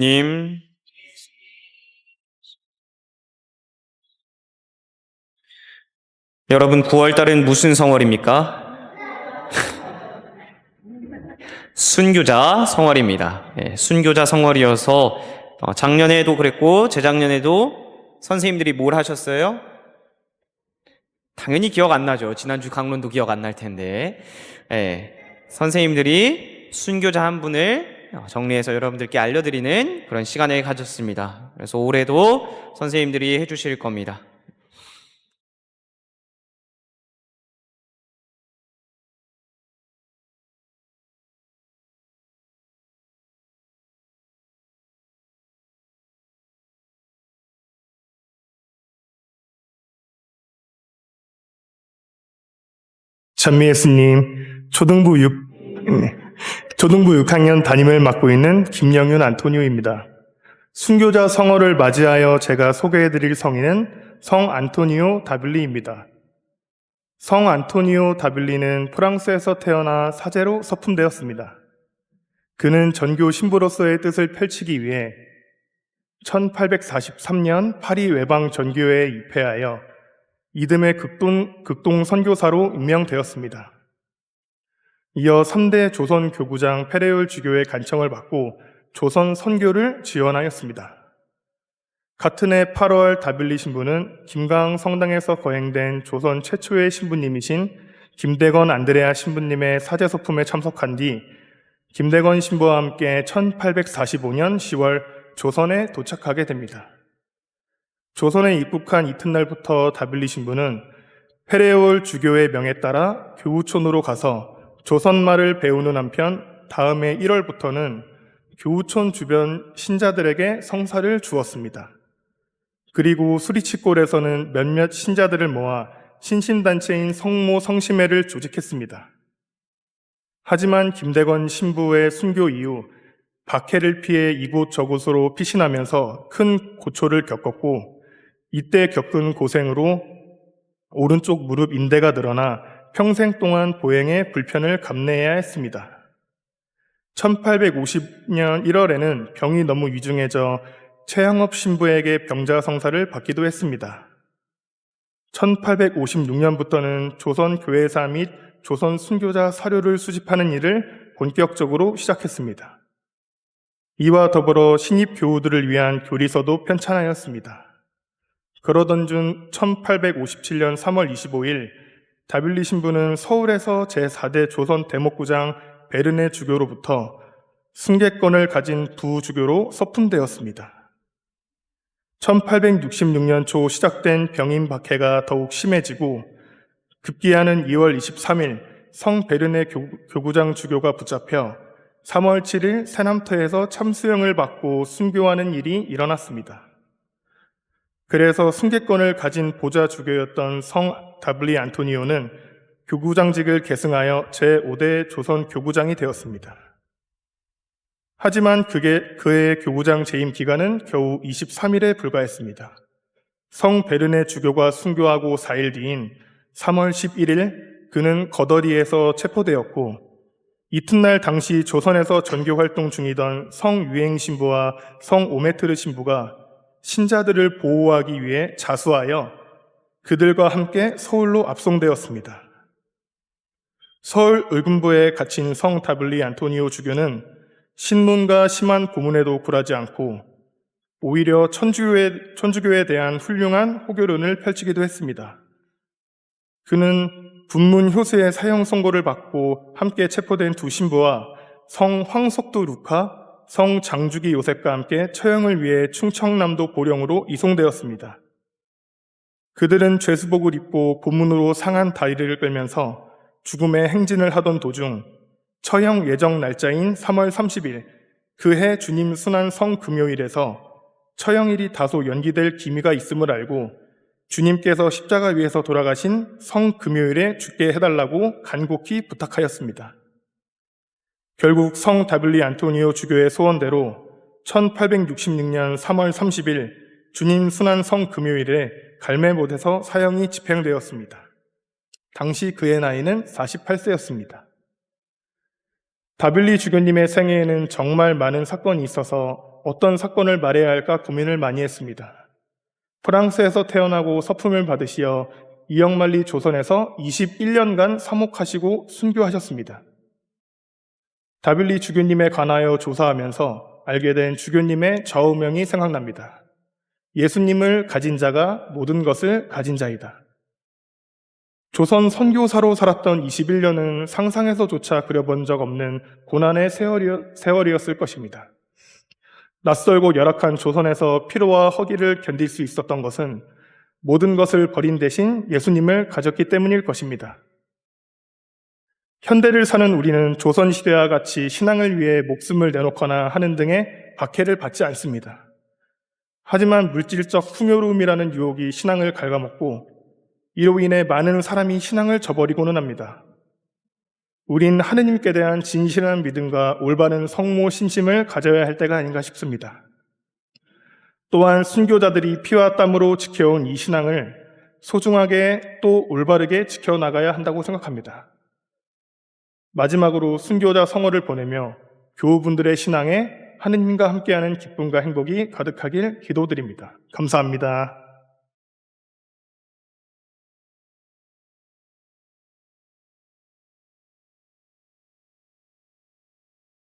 님, 여러분 9월 달은 무슨 성월입니까? 순교자 성월입니다. 순교자 성월이어서 작년에도 그랬고 재작년에도 선생님들이 뭘 하셨어요? 당연히 기억 안 나죠. 지난주 강론도 기억 안 날 텐데. 선생님들이 순교자 한 분을 정리해서 여러분들께 알려드리는 그런 시간을 가졌습니다. 그래서 올해도 선생님들이 해주실 겁니다. 전미 예수님, 초등부 6학년 담임을 맡고 있는 김영윤 안토니오입니다. 순교자 성월을 맞이하여 제가 소개해드릴 성인은 성 안토니오 다빌리입니다. 성 안토니오 다빌리는 프랑스에서 태어나 사제로 서품되었습니다. 그는 전교 신부로서의 뜻을 펼치기 위해 1843년 파리 외방 전교회에 입회하여 이듬해 극동 선교사로 임명되었습니다. 이어 3대 조선 교구장 페레올 주교의 간청을 받고 조선 선교를 지원하였습니다. 같은 해 8월 다빌리 신부는 김강 성당에서 거행된 조선 최초의 신부님이신 김대건 안드레아 신부님의 사제소품에 참석한 뒤 김대건 신부와 함께 1845년 10월 조선에 도착하게 됩니다. 조선에 입국한 이튿날부터 다빌리 신부는 페레올 주교의 명에 따라 교우촌으로 가서 조선말을 배우는 한편 다음해 1월부터는 교우촌 주변 신자들에게 성사를 주었습니다. 그리고 수리치골에서는 몇몇 신자들을 모아 신신단체인 성모 성심회를 조직했습니다. 하지만 김대건 신부의 순교 이후 박해를 피해 이곳저곳으로 피신하면서 큰 고초를 겪었고 이때 겪은 고생으로 오른쪽 무릎 인대가 늘어나 평생 동안 보행에 불편을 감내해야 했습니다. 1850년 1월에는 병이 너무 위중해져 최양업 신부에게 병자 성사를 받기도 했습니다. 1856년부터는 조선 교회사 및 조선 순교자 사료를 수집하는 일을 본격적으로 시작했습니다. 이와 더불어 신입 교우들을 위한 교리서도 편찬하였습니다. 그러던 중 1857년 3월 25일 다빌리 신부는 서울에서 제4대 조선 대목구장 베르네 주교로부터 승계권을 가진 부주교로 서품되었습니다. 1866년 초 시작된 병임 박해가 더욱 심해지고 급기야는 2월 23일 성 베르네 교구장 주교가 붙잡혀 3월 7일 새남터에서 참수형을 받고 순교하는 일이 일어났습니다. 그래서 승계권을 가진 보좌 주교였던 성 다빌리 안토니오는 교구장직을 계승하여 제5대 조선 교구장이 되었습니다. 하지만 그의 교구장 재임 기간은 겨우 23일에 불과했습니다. 성 베르네 주교가 순교하고 4일 뒤인 3월 11일 그는 거더리에서 체포되었고 이튿날 당시 조선에서 전교 활동 중이던 성 유행 신부와 성 오메트르 신부가 신자들을 보호하기 위해 자수하여 그들과 함께 서울로 압송되었습니다. 서울 의금부에 갇힌 성 다빌리 안토니오 주교는 신문과 심한 고문에도 굴하지 않고 오히려 천주교에 대한 훌륭한 호교론을 펼치기도 했습니다. 그는 분문 효수의 사형 선고를 받고 함께 체포된 두 신부와 성 황석도 루카, 성 장주기 요셉과 함께 처형을 위해 충청남도 보령으로 이송되었습니다. 그들은 죄수복을 입고 고문으로 상한 다리를 끌면서 죽음의 행진을 하던 도중 처형 예정 날짜인 3월 30일 그해 주님 순환 성 금요일에서 처형일이 다소 연기될 기미가 있음을 알고 주님께서 십자가 위에서 돌아가신 성 금요일에 죽게 해달라고 간곡히 부탁하였습니다. 결국 성 다빌리 안토니오 주교의 소원대로 1866년 3월 30일 주님 순환 성 금요일에 갈매못에서 사형이 집행되었습니다. 당시 그의 나이는 48세였습니다. 다빌리 주교님의 생애에는 정말 많은 사건이 있어서 어떤 사건을 말해야 할까 고민을 많이 했습니다. 프랑스에서 태어나고 서품을 받으시어 이역만리 조선에서 21년간 사목하시고 순교하셨습니다. 다빌리 주교님에 관하여 조사하면서 알게 된 주교님의 좌우명이 생각납니다. 예수님을 가진 자가 모든 것을 가진 자이다. 조선 선교사로 살았던 21년은 상상해서조차 그려본 적 없는 고난의 세월이었을 것입니다. 낯설고 열악한 조선에서 피로와 허기를 견딜 수 있었던 것은 모든 것을 버린 대신 예수님을 가졌기 때문일 것입니다. 현대를 사는 우리는 조선시대와 같이 신앙을 위해 목숨을 내놓거나 하는 등의 박해를 받지 않습니다. 하지만 물질적 풍요로움이라는 유혹이 신앙을 갉아먹고 이로 인해 많은 사람이 신앙을 저버리고는 합니다. 우린 하느님께 대한 진실한 믿음과 올바른 성모 신심을 가져야 할 때가 아닌가 싶습니다. 또한 순교자들이 피와 땀으로 지켜온 이 신앙을 소중하게 또 올바르게 지켜나가야 한다고 생각합니다. 마지막으로 순교자 성호를 보내며 교우분들의 신앙에 하느님과 함께하는 기쁨과 행복이 가득하길 기도드립니다. 감사합니다.